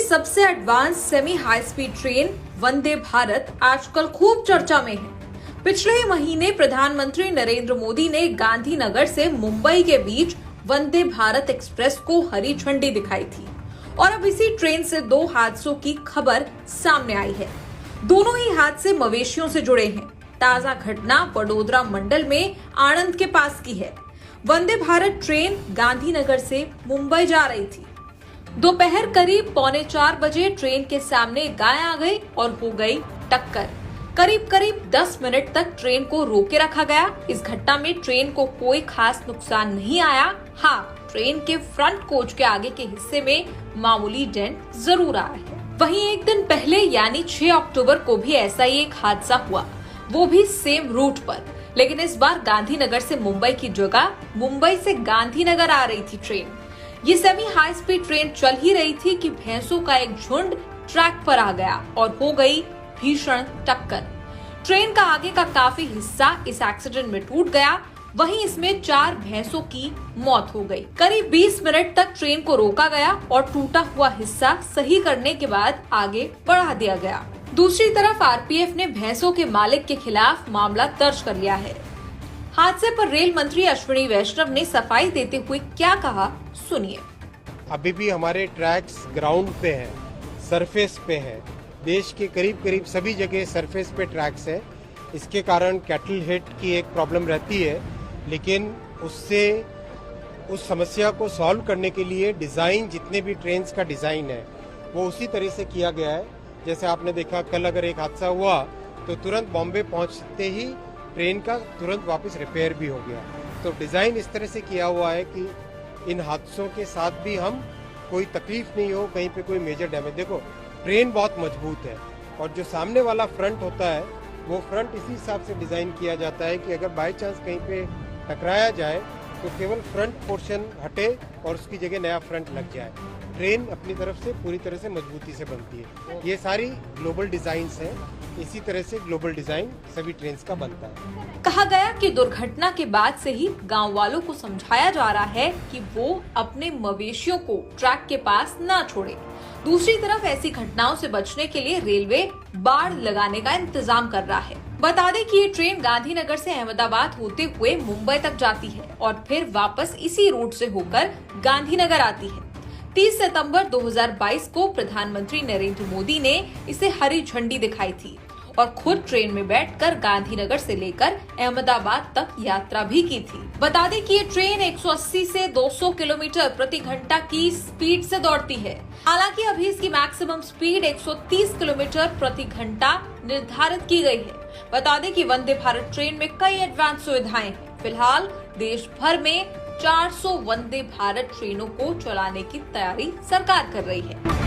सबसे advance semi high speed train Vande Bharat आजकल खूब चर्चा में है। पिछले ही महीने प्रधानमंत्री नरेंद्र मोदी ने गांधीनगर से मुंबई के बीच वंदे भारत एक्सप्रेस को हरी झंडी दिखाई थी और अब इसी ट्रेन से 2 हादसों की खबर सामने आई है। दोनों ही हादसे मवेशियों से जुड़े हैं। ताजा घटना वडोदरा मंडल में आणंद के पास की है। वंदे भारत ट्रेन गांधीनगर से मुंबई जा रही थी। दोपहर करीब 3:45 बजे ट्रेन के सामने गाय आ गई और हो गई टक्कर। करीब 10 मिनट तक ट्रेन को रोके रखा गया। इस घटना में ट्रेन को कोई खास नुकसान नहीं आया। हाँ, ट्रेन के फ्रंट कोच के आगे के हिस्से में मामूली डेंट जरूर आया है। वहीं एक दिन पहले यानी 6 अक्टूबर को भी ऐसा ही एक हादसा हुआ, वो भी सेम रूट पर, लेकिन इस बार गांधीनगर से मुंबई की जगह मुंबई से गांधीनगर आ रही थी ट्रेन। ये सेमी हाई स्पीड ट्रेन चल ही रही थी कि भैंसों का एक झुंड ट्रैक पर आ गया और हो गई भीषण टक्कर। ट्रेन का आगे का काफी हिस्सा इस एक्सीडेंट में टूट गया। वहीं इसमें 4 भैंसों की मौत हो गई। करीब 20 मिनट तक ट्रेन को रोका गया और टूटा हुआ हिस्सा सही करने के बाद आगे बढ़ा दिया गया। दूसरी तरफ आरपीएफ ने भैंसों के मालिक के खिलाफ मामला दर्ज कर लिया है। हादसे पर रेल मंत्री अश्विनी वैष्णव ने सफाई देते हुए क्या कहा, सुनिए। अभी भी हमारे ट्रैक्स ग्राउंड पे हैं, सरफेस पे हैं। देश के करीब सभी जगह सरफेस पे ट्रैक्स है। इसके कारण कैटल हिट की एक प्रॉब्लम रहती है, लेकिन उस समस्या को सॉल्व करने के लिए डिज़ाइन, जितने भी ट्रेन्स का डिज़ाइन है वो उसी तरह से किया गया है। जैसे आपने देखा, कल अगर एक हादसा हुआ तो तुरंत बॉम्बे पहुंचते ही ट्रेन का तुरंत वापस रिपेयर भी हो गया। तो डिज़ाइन इस तरह से किया हुआ है कि इन हादसों के साथ भी हम कोई तकलीफ नहीं हो, कहीं पे कोई मेजर डैमेज। देखो, ट्रेन बहुत मजबूत है और जो सामने वाला फ्रंट होता है वो फ्रंट इसी हिसाब से डिज़ाइन किया जाता है कि अगर बाय चांस कहीं पे टकराया जाए तो केवल फ्रंट पोर्शन हटे और उसकी जगह नया फ्रंट लग जाए। ट्रेन अपनी तरफ से पूरी तरह से मजबूती से बनती है। ये सारी ग्लोबल डिजाइन्स हैं। इसी तरह से ग्लोबल डिजाइन सभी ट्रेन्स का बनता है। कहा गया कि दुर्घटना के बाद से ही गांव वालों को समझाया जा रहा है कि वो अपने मवेशियों को ट्रैक के पास न छोड़े। दूसरी तरफ ऐसी घटनाओं से बचने के लिए रेलवे बाड़ लगाने का इंतजाम कर रहा है। बता दें कि ये ट्रेन गांधीनगर से अहमदाबाद होते हुए मुंबई तक जाती है और फिर वापस इसी रूट से होकर गांधीनगर आती है। 30 सितंबर 2022 को प्रधानमंत्री नरेंद्र मोदी ने इसे हरी झंडी दिखाई थी और खुद ट्रेन में बैठकर गांधीनगर से लेकर अहमदाबाद तक यात्रा भी की थी। बता दें कि ये ट्रेन 180 से 200 किलोमीटर प्रति घंटा की स्पीड से दौड़ती है। हालांकि अभी इसकी मैक्सिमम स्पीड 130 किलोमीटर प्रति घंटा निर्धारित की गई है। बता दें कि वंदे भारत ट्रेन में कई एडवांस सुविधाएं हैं। फिलहाल देश भर में 400 वंदे भारत ट्रेनों को चलाने की तैयारी सरकार कर रही है।